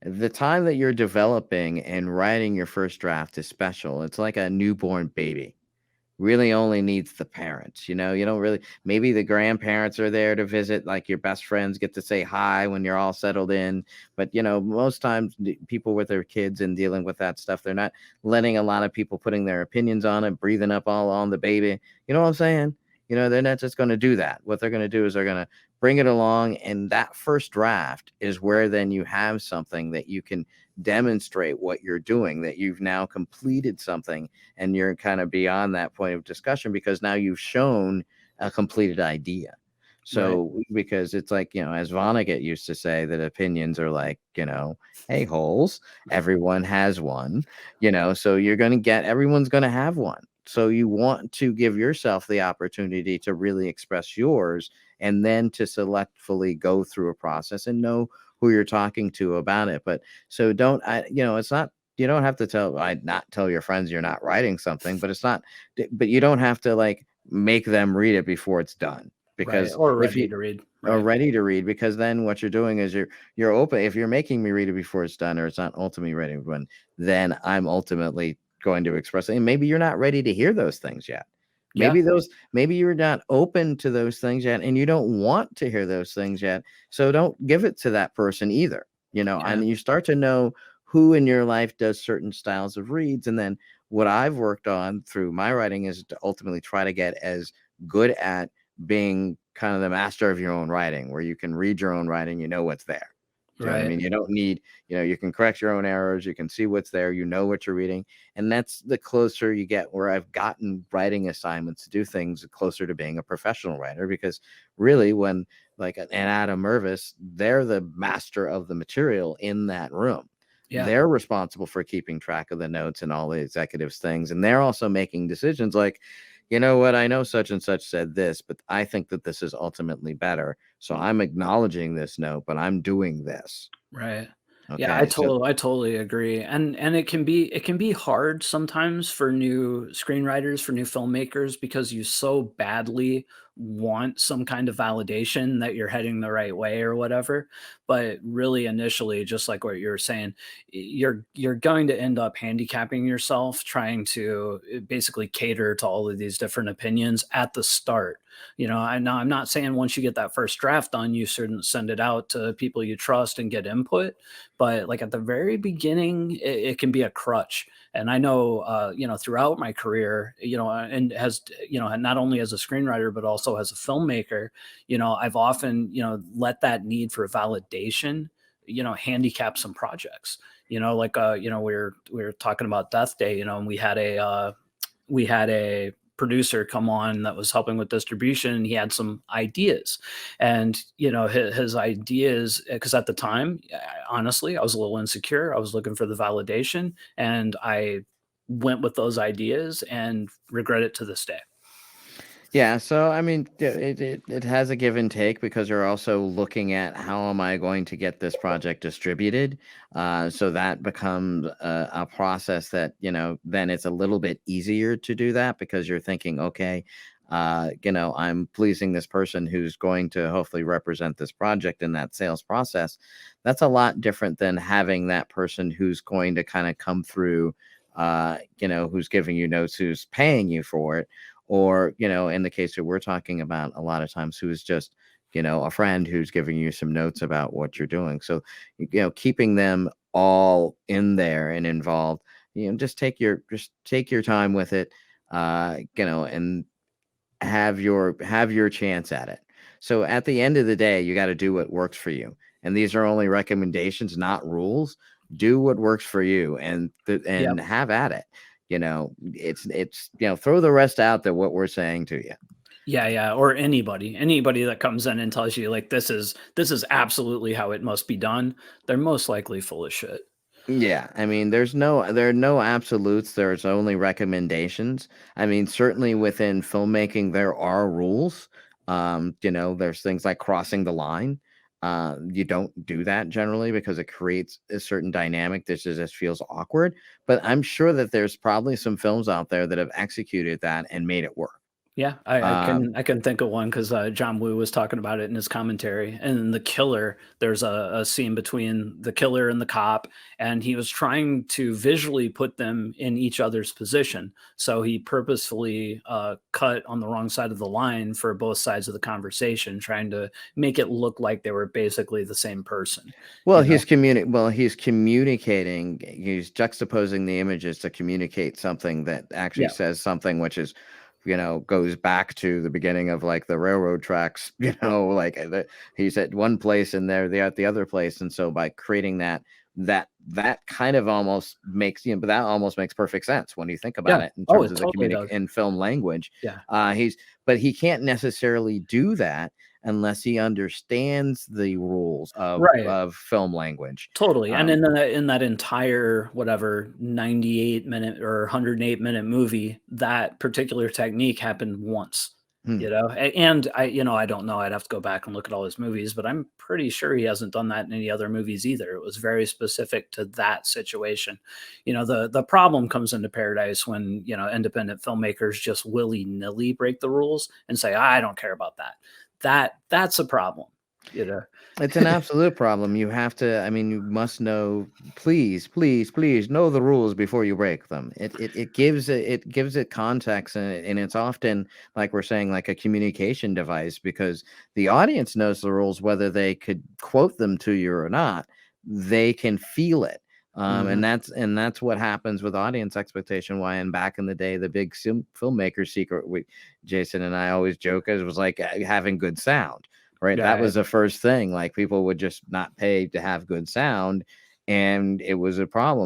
The time that you're developing and writing your first draft is special. It's like a newborn baby. Really only needs the parents. You don't really, maybe the grandparents are there to visit, like your best friends get to say hi when you're all settled in. But most times people with their kids and dealing with that stuff, they're not letting a lot of people putting their opinions on it, breathing up all on the baby. You know what I'm saying? They're not just going to do that. What they're going to do is they're going to bring it along, and that first draft is where then you have something that you can demonstrate what you're doing, that you've now completed something, and you're kind of beyond that point of discussion because now you've shown a completed idea. Right. So because it's like, as Vonnegut used to say, that opinions are like, hey holes, everyone has one, so you're going to get, everyone's going to have one. So you want to give yourself the opportunity to really express yours, and then to selectively go through a process and know who you're talking to about it. But so don't, it's not, you don't have to not tell your friends you're not writing something, but it's not, but you don't have to like make them read it before it's done. Right. Because Or if ready you to read. are Right. ready to read, because then what you're doing is you're open. If you're making me read it before it's done, or it's not ultimately ready when, then I'm ultimately going to express it. And maybe you're not ready to hear those things yet. Yeah. Maybe you're not open to those things yet, and you don't want to hear those things yet. So don't give it to that person either. Yeah. And you start to know who in your life does certain styles of reads. And then what I've worked on through my writing is to ultimately try to get as good at being kind of the master of your own writing, where you can read your own writing, what's there. Do you know what I Right. mean? You don't need, you can correct your own errors, you can see what's there, what you're reading. And that's the closer you get, where I've gotten writing assignments to do things closer to being a professional writer. Because really, when like an Adam Mervis, they're the master of the material in that room. Yeah. They're responsible for keeping track of the notes and all the executives things. And they're also making decisions like, you know what, I know such and such said this, but I think that this is ultimately better. So I'm acknowledging this note, but I'm doing this. Right. Yeah, Okay. So I totally agree. And it can be hard sometimes for new screenwriters, for new filmmakers, because you so badly want some kind of validation that you're heading the right way or whatever. But really initially, just like what you were saying, you're going to end up handicapping yourself trying to basically cater to all of these different opinions at the start. I'm not saying once you get that first draft done, you shouldn't send it out to people you trust and get input, but like at the very beginning, it can be a crutch. And I know, throughout my career, and as not only as a screenwriter but also as a filmmaker, I've often, let that need for validation, handicap some projects. Like we were talking about Death Day, and we had a producer come on that was helping with distribution, and he had some ideas. And his ideas, because at the time, honestly, I was a little insecure, I was looking for the validation, and I went with those ideas and regret it to this day. yeah, so I mean, it has a give and take, because you're also looking at how am I going to get this project distributed. So that becomes a process that, then it's a little bit easier to do that, because you're thinking, okay, I'm pleasing this person who's going to hopefully represent this project in that sales process. That's a lot different than having that person who's going to kind of come through, who's giving you notes, who's paying you for it, or in the case that we're talking about, a lot of times, who's just a friend who's giving you some notes about what you're doing. So keeping them all in there and involved, just take your time with it, and have your chance at it. So at the end of the day, you got to do what works for you, and these are only recommendations, not rules. Do what works for you, and Yep. have at it. It's throw the rest out there, what we're saying to you. Yeah, yeah, or anybody that comes in and tells you like this is absolutely how it must be done, they're most likely full of shit. Yeah, I mean, there are no absolutes. There's only recommendations. I mean, certainly within filmmaking, there are rules. There's things like crossing the line. You don't do that generally, because it creates a certain dynamic that just feels awkward. But I'm sure that there's probably some films out there that have executed that and made it work. Yeah, I Um, can think of one because John Woo was talking about it in his commentary. And the killer, there's a scene between the killer and the cop, and he was trying to visually put them in each other's position. So he purposefully cut on the wrong side of the line for both sides of the conversation, trying to make it look like they were basically the same person. well, You know? he's communicating. He's juxtaposing the images to communicate something that actually Yeah. says something, which is, goes back to the beginning of like the railroad tracks. Like he's at one place and they're at the other place, and so by creating that kind of almost makes but that almost makes perfect sense when you think about Yeah. it in Oh, terms it of the totally communic does. in film language. Yeah. But he can't necessarily do that unless he understands the rules Right. of film language. Totally, and Um, in that entire, whatever, 98-minute or 108-minute movie, that particular technique happened once, hmm. and I don't know, I'd have to go back and look at all his movies, but I'm pretty sure he hasn't done that in any other movies either. It was very specific to that situation. The problem comes into Paradise when, independent filmmakers just willy-nilly break the rules and say, "I don't care about that." That's a problem, you know? It's an absolute problem. You have to, I mean, you must know, please, please, please know the rules before you break them. It gives it context, and it's often, like we're saying, like a communication device, because the audience knows the rules whether they could quote them to you or not. They can feel it. Mhm. And that's what happens with audience expectation. Why, and back in the day, the big filmmaker secret, Jason and I always joke, it was like having good sound, right? That Right. was the first thing. Like people would just not pay to have good sound, and it was a problem.